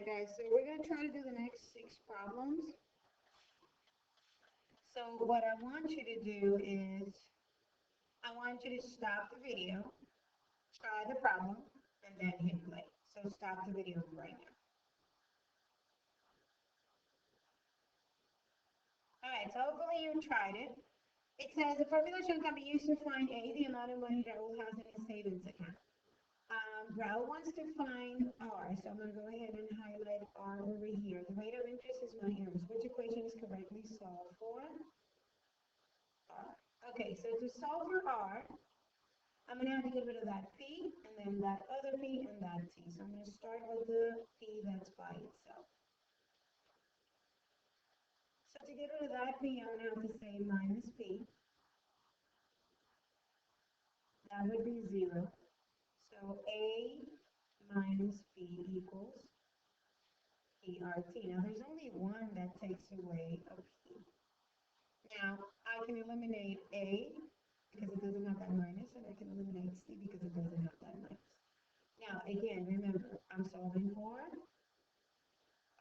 Alright guys, so we're going to try to do the next 6 problems. So what I want you to do is, I want you to stop the video, try the problem, and then hit play. So stop the video right now. Alright, so hopefully you tried it. It says the formula shown can be used to find A, the amount of money Raul has in his savings account. Raul wants to find R, so I'm going to go ahead and highlight R over here. The rate of interest is 1 year. Which equation is correctly solved for R? Okay, so to solve for R, I'm going to have to get rid of that P, and then that other P, and that T. So I'm going to start with the P that's by itself. So to get rid of that P, I'm going to have to say minus P. That would be 0. So A minus B equals PRT. Now there's only one that takes away a P. Now I can eliminate A because it doesn't have that minus, and I can eliminate C because it doesn't have that minus. Now again, remember, I'm solving for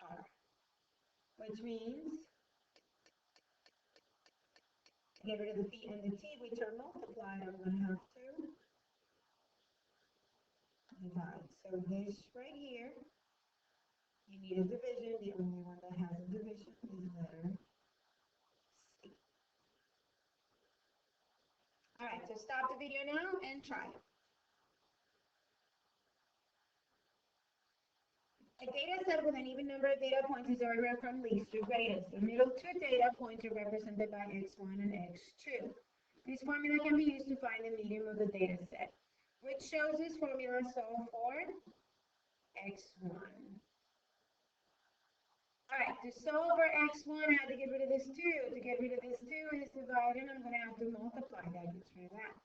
R, which means to get rid of the P and the T, which are multiplied, I'm going to have to divide. So this right here, you need a division. The only one that has a division is letter C. Alright, so stop the video now and try it. A data set with an even number of data points is ordered from least to greatest. The middle 2 data points are represented by x1 and x2. This formula can be used to find the median of the data set, which shows this formula solve for x1. Alright, to solve for x1, I have to get rid of this 2. To get rid of this 2 is divided, I'm going to have to multiply. That gets rid of that.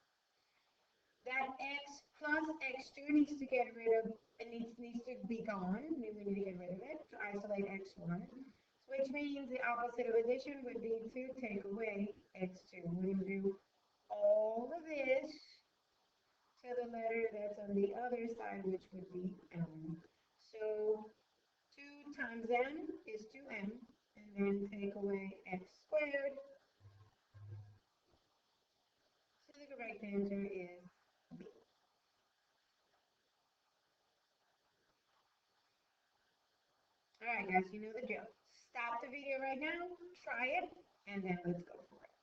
That x plus x2 needs to get rid of, it needs to be gone. We need to get rid of it to isolate x1, which means the opposite of addition would be to take away x2. We're going to do all of this to the letter that's on the other side, which would be m. So 2 times m is 2m, and then take away x squared. So the correct answer is B. Alright guys, you know the drill. Stop the video right now, try it, and then let's go for it.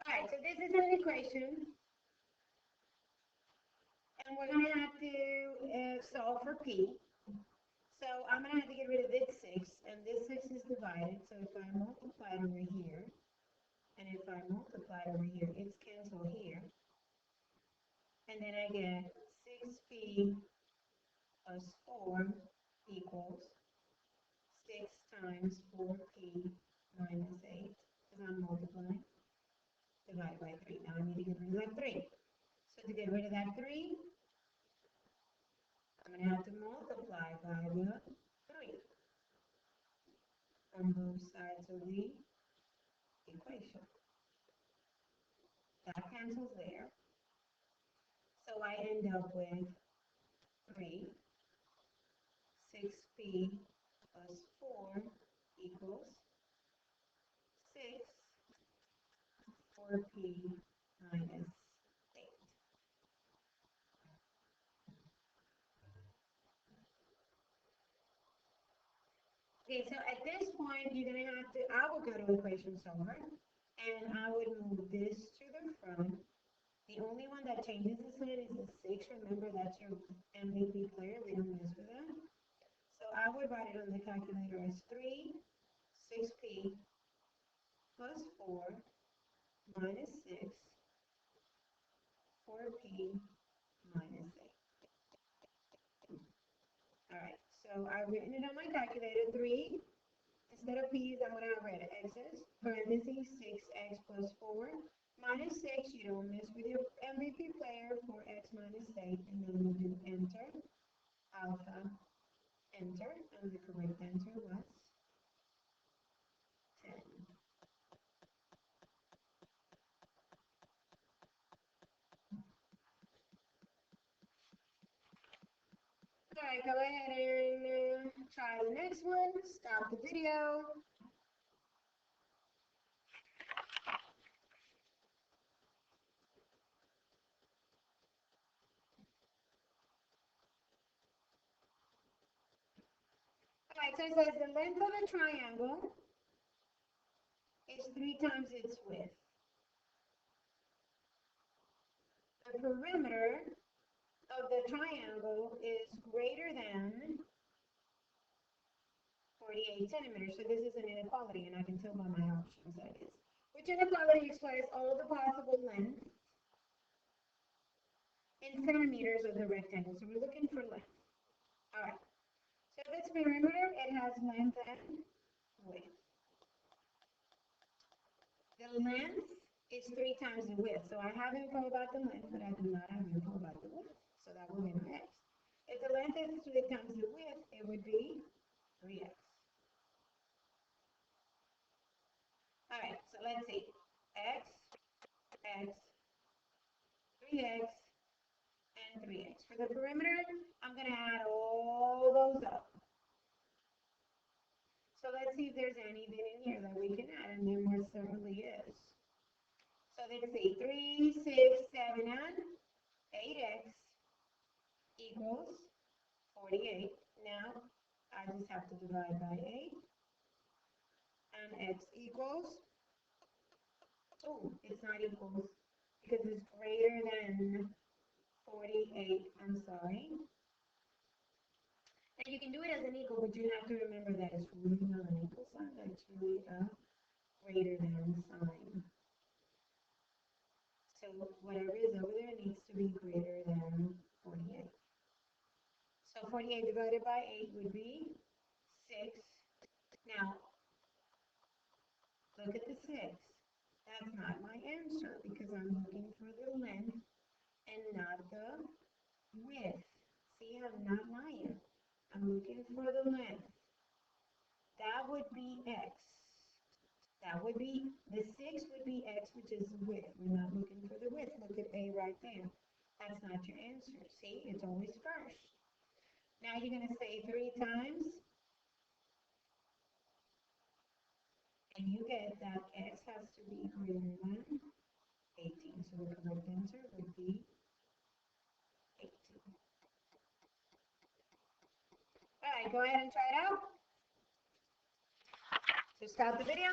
Alright, so this is an equation. And we're going to have to solve for P. So I'm going to have to get rid of this 6, and this 6 is divided. So if I multiply it over here, and if I multiply it over here, it's canceled here. And then I get 6P plus 4 equals 6 times 4P minus 8, because I'm multiplying, divided by 3. Now I need to get rid of that 3. So to get rid of that 3, I'm going to have to multiply by the 3 on both sides of the equation. That cancels there. So I end up with 3, 6P plus 4 equals 6, 4P minus 8. Okay, so at this point, you're going to have to, I will go to equation solver, and I would move this to the front. The only one that changes the sign is the 6. Remember, that's your MVP player. We don't mess with that. So I would write it on the calculator as 3, 6P plus 4 minus 6, 4P minus 8. Alright, so I've written it on my calculator. 3, instead of P's, I'm going to have red X's, parentheses, 6x plus 4 minus 6. You don't mess with your MVP player for x minus 8, and then we'll do enter, alpha, enter, and the correct answer was 10. Alright, go ahead and try the next one. Stop the video. Alright, so it says the length of a triangle is 3 times its width. The perimeter of the triangle is greater than 48 centimeters. So this is an inequality, and I can tell by my options that is. Which inequality explains all the possible lengths in centimeters of the rectangle. So we're looking for length. Alright. So this perimeter, it has length and width. The length is 3 times the width. So I have info about the length, but I do not have info about the width. So that will be my x. If the length is 3 times the width, it would be 3x. Alright, so let's see. X, x, 3x, and 3x. For the perimeter, I'm going to add all those up. So let's see if there's anything in here that we can add, and there most certainly is. So let's see, 3, 6, 7, and 8x equals 48. Now, I just have to divide by 8. And x equals, oh, it's not equals, because it's greater than 48, I'm sorry. And you can do it as an equal, but you have to remember that it's really not an equal sign, that it's really a greater than sign. So whatever is over there needs to be greater than 48. So 48 divided by 8 would be 6. Now, look at the 6. That's not my answer because I'm looking for the length and not the width. See, I'm not lying. I'm looking for the length. That would be x. That would be, the 6 would be x, which is the width. We're not looking for the width. Look at A right there. That's not your answer. See, it's always first. Now you're going to say 3 times, and you get that x has to be greater than 18. So the correct answer would be 18. All right, go ahead and try it out. So stop the video.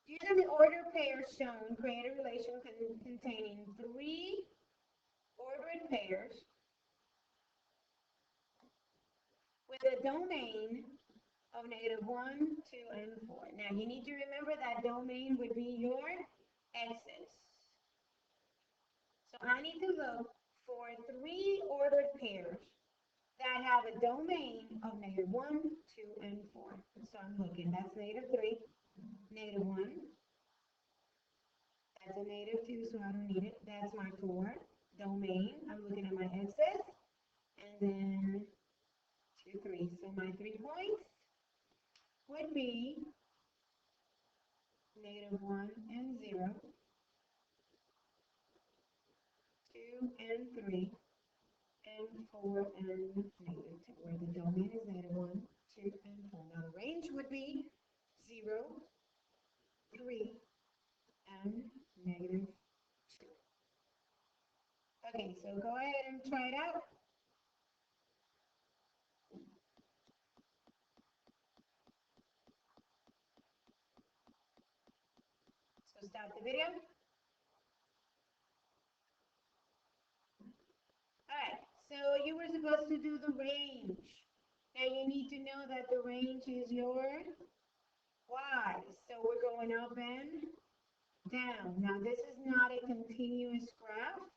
Using the order pairs shown, create a relation containing 3 ordered pairs with a domain of -1, 2, and 4. Now you need to remember that domain would be your x's. So I need to look for 3 ordered pairs that have a domain of -1, 2, and 4. So I'm looking, that's -3, -1. That's a -2, so I don't need it. That's my 4 domain. I'm looking at my x's. And then 2, 3. So my 3 points would be -1 and 0, 2 and 3, and 4 and -2, where the domain is -1, 2, and 4. Now the range would be 0, 3, and -2. Okay, so go ahead and try it out. So stop the video. Alright, so you were supposed to do the range. Now you need to know that the range is your y. So we're going up and down. Now this is not a continuous graph.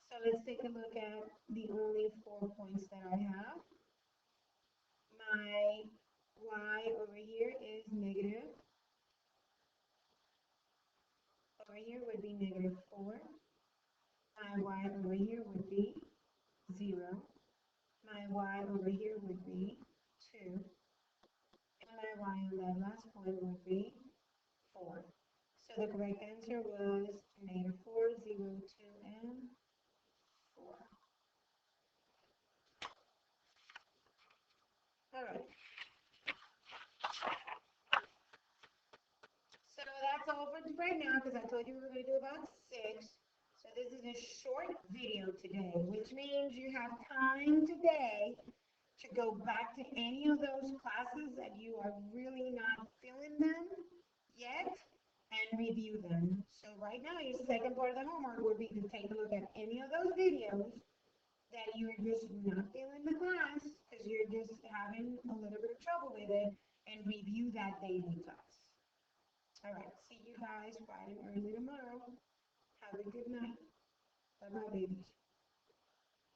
So let's take a look at the only 4 points that I have. My y over here is negative. Over here would be -4. My y over here would be 0. My y over here would be 2. And my y on that last point would be 4. So the correct answer was -4, 0, 2, and that's all for right now because I told you we were going to do about 6. So this is a short video today, which means you have time today to go back to any of those classes that you are really not feeling them yet and review them. So right now, your second part of the homework would be to take a look at any of those videos that you're just not feeling the class because you're just having a little bit of trouble with it and review that daily class. All right, see you guys bright and early tomorrow. Have a good night. Bye-bye, babies.